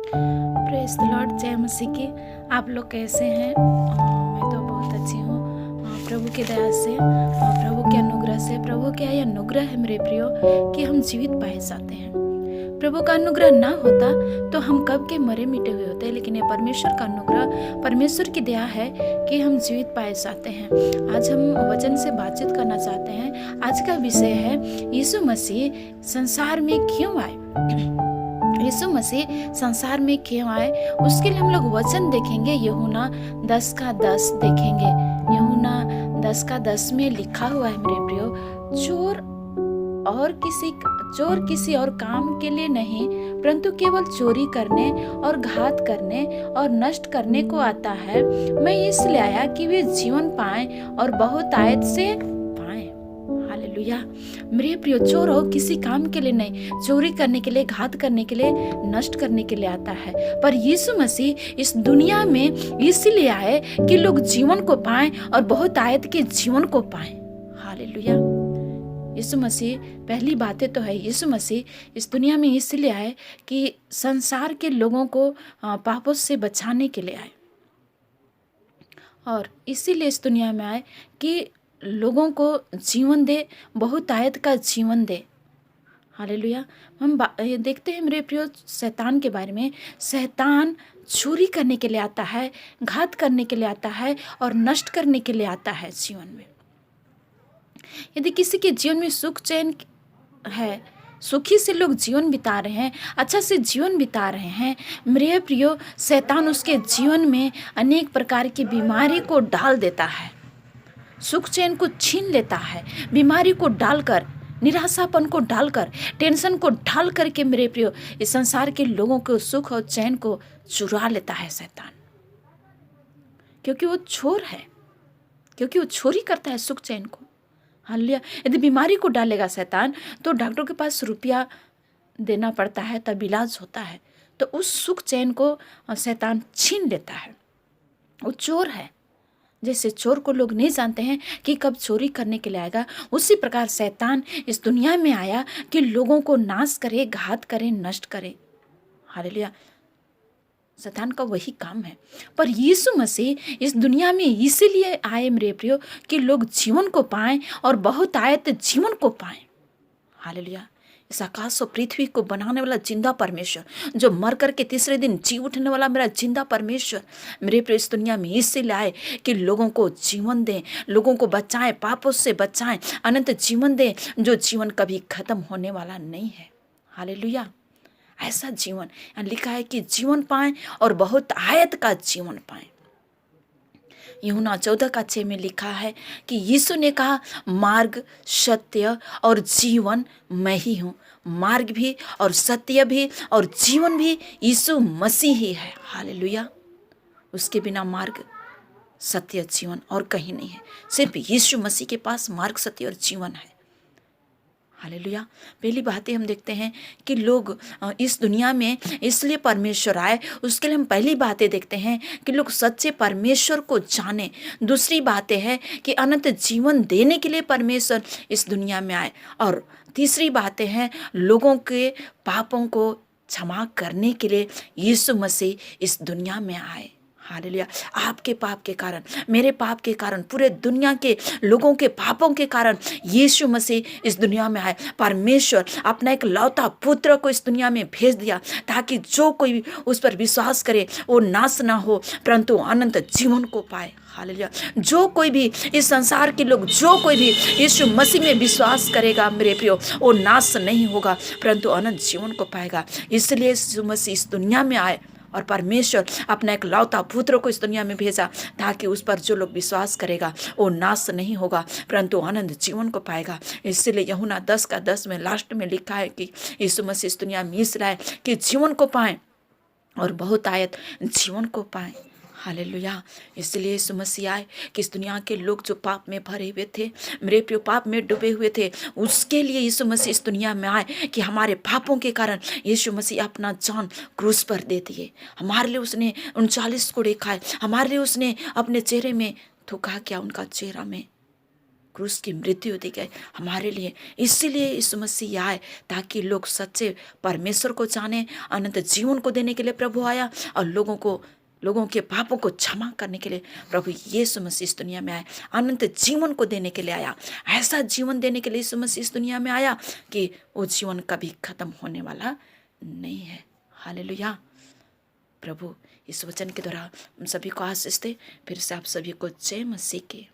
Praise the Lord, जय मसीह की। आप लोग कैसे हैं? मैं तो बहुत अच्छी हूँ प्रभु की दया से, प्रभु के अनुग्रह से। प्रभु का यह अनुग्रह है मेरे प्रियो कि हम जीवित पाए जाते हैं। प्रभु का अनुग्रह ना होता तो हम कब के मरे मिटे हुए होते, लेकिन ये परमेश्वर का अनुग्रह, परमेश्वर की दया है कि हम जीवित पाए जाते हैं। आज हम वचन से बातचीत करना चाहते हैं। आज का विषय है यीशु मसीह संसार में क्यों आए। यीशु मसीह संसार में क्यों आए, उसके लिए हम लोग वचन देखेंगे। यूहन्ना 10:10 देखेंगे। यूहन्ना 10:10 में लिखा हुआ है मेरे प्रियो, चोर किसी और काम के लिए नहीं, परंतु केवल चोरी करने और घात करने और नष्ट करने को आता है। मैं इसलिए आया कि वे जीवन पाएं और बहुतायत से पाएं। हालेलुया। मेरे प्रियो, चोर हो किसी काम के लिए नहीं, चोरी करने के लिए, घात करने के लिए, नष्ट करने के लिए आता है। पर यीशु मसीह इस दुनिया में इसीलिए आए कि लोग जीवन को पाएं और बहुतायत के जीवन को पाएं। हालेलुया। यीशु मसीह, पहली बातें तो है, यीशु मसीह इस दुनिया में इसलिए आए कि संसार के लोगों को पापों से बचाने के लिए आए, और इसीलिए इस दुनिया में आए कि लोगों को जीवन दे, बहुतायत का जीवन दे। हालेलुया। हम ये देखते हैं मेरे प्रियो शैतान के बारे में। शैतान चोरी करने के लिए आता है, घात करने के लिए आता है और नष्ट करने के लिए आता है जीवन में। यदि किसी के जीवन में सुख चैन है, सुखी से लोग जीवन बिता रहे हैं, अच्छा से जीवन बिता रहे हैं, मेरे प्रियो शैतान उसके जीवन में अनेक प्रकार की बीमारी को डाल देता है, सुख चैन को छीन लेता है, बीमारी को डालकर, निराशापन को डालकर, टेंशन को डाल करके मेरे प्रियो इस संसार के लोगों को सुख और चैन को चुरा लेता है शैतान। क्योंकि वो चोर है, क्योंकि वो चोरी करता है सुख चैन को। हालेलुया। यदि बीमारी को डालेगा शैतान तो डॉक्टर के पास रुपया देना पड़ता है, तब इलाज होता है, तो उस सुख चैन को शैतान छीन लेता है। वो चोर है। जैसे चोर को लोग नहीं जानते हैं कि कब चोरी करने के लिए आएगा, उसी प्रकार शैतान इस दुनिया में आया कि लोगों को नाश करे, घात करे, नष्ट करे। हालेलुया। शैतान का वही काम है। पर यीशु मसीह इस दुनिया में इसीलिए आए मेरे प्रियो कि लोग जीवन को पाएं और बहुतायत जीवन को पाएं। हालेलुया। इस आकाश और पृथ्वी को बनाने वाला जिंदा परमेश्वर, जो मर करके तीसरे दिन जी उठने वाला मेरा जिंदा परमेश्वर, मेरे प्रिय इस दुनिया में इसलिए आए कि लोगों को जीवन दें, लोगों को बचाएं, पापों से बचाएं, अनंत जीवन दें, जो जीवन कभी खत्म होने वाला नहीं है। हालेलुया। ऐसा जीवन लिखा है कि जीवन पाएं और बहुत आयत का जीवन पाएं। यूहन्ना 14:6 में लिखा है कि यीशु ने कहा, मार्ग, सत्य और जीवन मैं ही हूँ। मार्ग भी और सत्य भी और जीवन भी यीशु मसीह ही है। हालेलुया। उसके बिना मार्ग, सत्य, जीवन और कहीं नहीं है। सिर्फ यीशु मसीह के पास मार्ग, सत्य और जीवन है। हालेलुया। पहली बातें हम देखते हैं कि लोग इस दुनिया में इसलिए परमेश्वर आए, उसके लिए हम पहली बातें देखते हैं कि लोग सच्चे परमेश्वर को जाने। दूसरी बातें है कि अनंत जीवन देने के लिए परमेश्वर इस दुनिया में आए। और तीसरी बातें हैं लोगों के पापों को क्षमा करने के लिए यीशु मसीह इस दुनिया में आए। हालेलुया। आपके पाप के कारण, मेरे पाप के कारण, पूरे दुनिया के लोगों के पापों के कारण यीशु मसीह इस दुनिया में आए। परमेश्वर अपना एक लौता पुत्र को इस दुनिया में भेज दिया ताकि जो कोई उस पर विश्वास करे वो नाश ना हो, परंतु अनंत जीवन को पाए। हालेलुया। जो कोई भी इस संसार के लोग, जो कोई भी यीशु मसीह में विश्वास करेगा मेरे प्रियो, वो नाश नहीं होगा परंतु अनंत जीवन को पाएगा। इसलिए यीशु मसीह इस दुनिया में आए और परमेश्वर अपना एक लौता पुत्र को इस दुनिया में भेजा ताकि उस पर जो लोग विश्वास करेगा वो नाश नहीं होगा परंतु आनंद जीवन को पाएगा। इसलिए यूहन्ना 10:10 में लास्ट में लिखा है कि यीशु मसीह इस दुनिया में इसलिए आए कि जीवन को पाएं और बहुतायत जीवन को पाएं। हालेलुया। इसलिए यीशु मसीह आए कि इस दुनिया के लोग जो पाप में भरे हुए थे, मेरे प्रिय पाप में डूबे हुए थे, उसके लिए यीशु मसीह इस दुनिया में आए कि हमारे पापों के कारण यीशु मसीह अपना जान क्रूस पर दे दिए। हमारे लिए उसने 39 कोड़े खाए, हमारे लिए उसने अपने चेहरे में थूका, क्या उनका चेहरा में क्रूस की मृत्यु दी गई हमारे लिए। इसीलिए यीशु मसीह आए ताकि लोग सच्चे परमेश्वर को जाने, अनंत जीवन को देने के लिए प्रभु आया, और लोगों के पापों को क्षमा करने के लिए प्रभु यीशु मसीह इस दुनिया में आया। अनंत जीवन को देने के लिए आया, ऐसा जीवन देने के लिए यीशु मसीह इस दुनिया में आया कि वो जीवन कभी खत्म होने वाला नहीं है। हालेलुया। प्रभु इस वचन के द्वारा हम सभी को आशीष दे। फिर से आप सभी को जय मसीह की।